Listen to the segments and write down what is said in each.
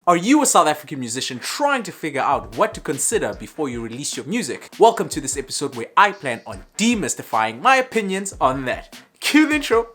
Are you a South African musician trying to figure out what to consider before you release your music? Welcome to this episode where I plan on demystifying my opinions on that. Cue the intro.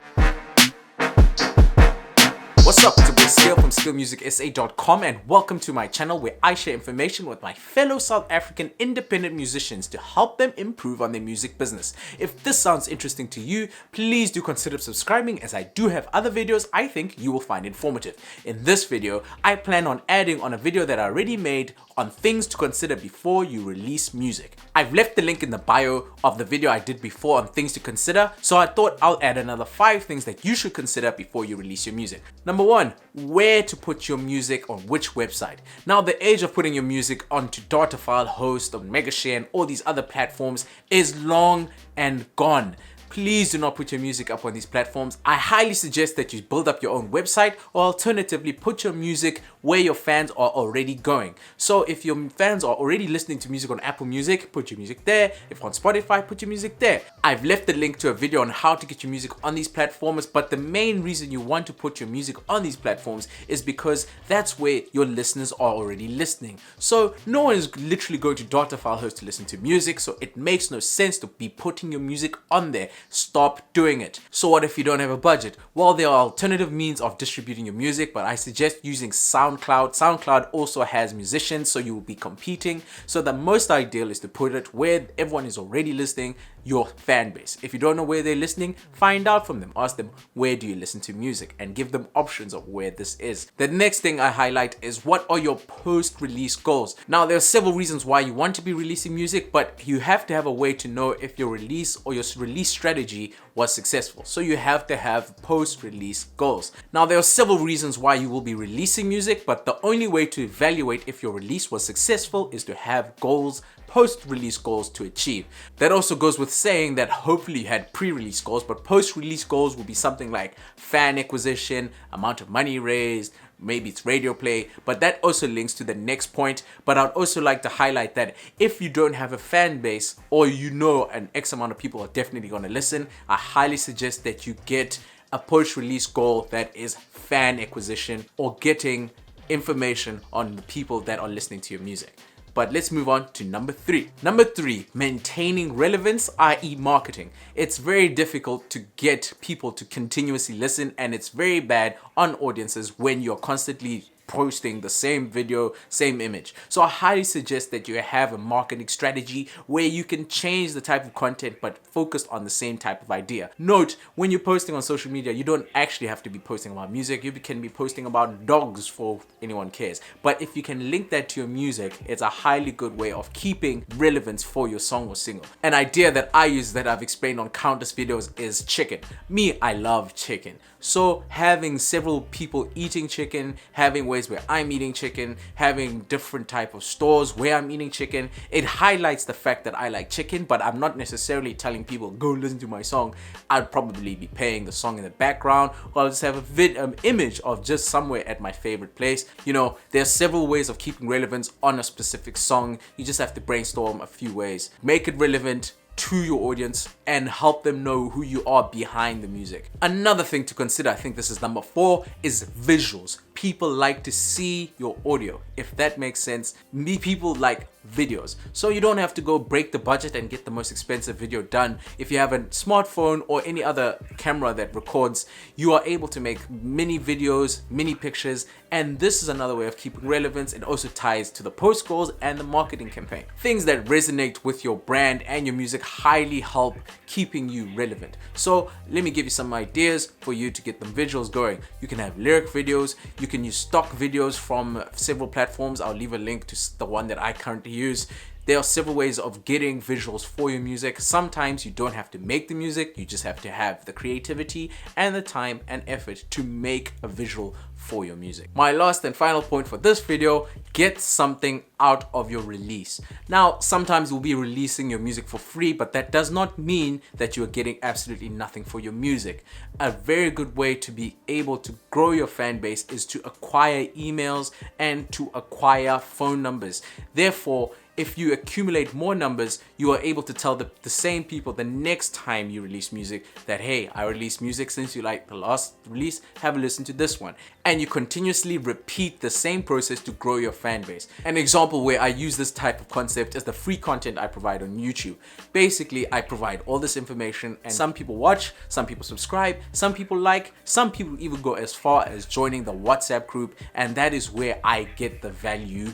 What's up, it's your boy Scale from ScaleMusicSA.com and welcome to my channel where I share information with my fellow South African independent musicians to help them improve on their music business. If this sounds interesting to you, please do consider subscribing as I do have other videos I think you will find informative. In this video, I plan on adding on a video that I already made on things to consider before you release music. I've left the link in the bio of the video I did before on things to consider, so I thought I'll add another 5 things that you should consider before you release your music. Number 1, where to put your music on which website. Now, the age of putting your music onto data file host, on Megashare and all these other platforms is long and gone. Please do not put your music up on these platforms. I highly suggest that you build up your own website or alternatively put your music where your fans are already going. So if your fans are already listening to music on Apple Music, put your music there. If on Spotify, put your music there. I've left the link to a video on how to get your music on these platforms, but the main reason you want to put your music on these platforms is because that's where your listeners are already listening. So no one is literally going to data file host to listen to music, so it makes no sense to be putting your music on there. Stop doing it. So what if you don't have a budget? Well, there are alternative means of distributing your music, but I suggest using SoundCloud. SoundCloud also has musicians, so you will be competing. So the most ideal is to put it where everyone is already listening, your fan base. If you don't know where they're listening, find out from them. Ask them, where do you listen to music? And give them options of where this is. The next thing I highlight is what are your post-release goals? Now, there are several reasons why you want to be releasing music, but you have to have a way to know if your release or your release strategy was successful. So you have to have post-release goals. Now, there are several reasons why you will be releasing music, but the only way to evaluate if your release was successful is to have goals, post-release goals to achieve. That also goes with saying that hopefully you had pre-release goals, but post-release goals will be something like fan acquisition, amount of money raised, maybe it's radio play, but that also links to the next point. But I'd also like to highlight that if you don't have a fan base or you know an X amount of people are definitely going to listen, I highly suggest that you get a post-release goal that is fan acquisition or getting information on the people that are listening to your music. But let's move on to number 3. Number 3, maintaining relevance, i.e. marketing. It's very difficult to get people to continuously listen, and it's very bad on audiences when you're constantly posting the same video, same image. So I highly suggest that you have a marketing strategy where you can change the type of content but focus on the same type of idea. Note, when you're posting on social media, you don't actually have to be posting about music. You can be posting about dogs for anyone cares. But if you can link that to your music, it's a highly good way of keeping relevance for your song or single. An idea that I use that I've explained on countless videos is chicken. Me, I love chicken. So having several people eating chicken, having ways where I'm eating chicken, having different type of stores where I'm eating chicken, it highlights the fact that I like chicken, but I'm not necessarily telling people, go listen to my song. I'd probably be playing the song in the background, or I'll just have an image of just somewhere at my favorite place. You know, there's several ways of keeping relevance on a specific song. You just have to brainstorm a few ways. Make it relevant to your audience and help them know who you are behind the music. Another thing to consider, I think this is number 4, is visuals. People like to see your audio, if that makes sense. People like videos. So you don't have to go break the budget and get the most expensive video done. If you have a smartphone or any other camera that records, you are able to make mini videos, mini pictures, and this is another way of keeping relevance. It also ties to the post goals and the marketing campaign. Things that resonate with your brand and your music highly help keeping you relevant. So let me give you some ideas for you to get them visuals going. You can have lyric videos, you can use stock videos from several platforms. I'll leave a link to the one that I currently use. There are several ways of getting visuals for your music. Sometimes you don't have to make the music, you just have to have the creativity and the time and effort to make a visual for your music. My last and final point for this video, get something out of your release. Now, sometimes you'll be releasing your music for free, but that does not mean that you're getting absolutely nothing for your music. A very good way to be able to grow your fan base is to acquire emails and to acquire phone numbers. Therefore, if you accumulate more numbers, you are able to tell the same people the next time you release music that, hey, I released music since you liked the last release, have a listen to this one. And you continuously repeat the same process to grow your fan base. An example where I use this type of concept is the free content I provide on YouTube. Basically, I provide all this information and some people watch, some people subscribe, some people like, some people even go as far as joining the WhatsApp group, and that is where I get the value,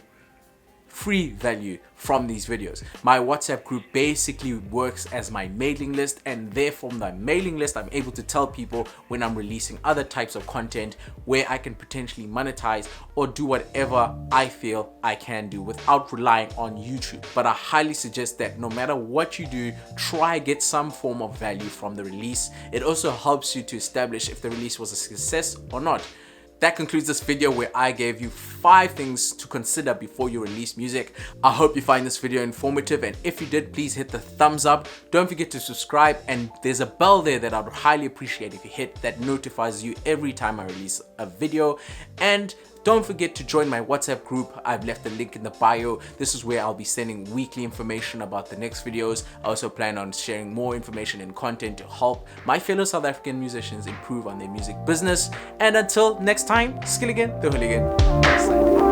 free value from these videos. My WhatsApp group basically works as my mailing list, and there from the mailing list I'm able to tell people when I'm releasing other types of content where I can potentially monetize or do whatever I feel I can do without relying on YouTube. But I highly suggest that no matter what you do, try get some form of value from the release. It also helps you to establish if the release was a success or not. That concludes this video where I gave you 5 things to consider before you release music. I hope you find this video informative, and if you did, please hit the thumbs up. Don't forget to subscribe, and there's a bell there that I would highly appreciate if you hit, that notifies you every time I release a video. And don't forget to join my WhatsApp group. I've left the link in the bio. This is where I'll be sending weekly information about the next videos. I also plan on sharing more information and content to help my fellow South African musicians improve on their music business. And until next time, skill again, the hooligan.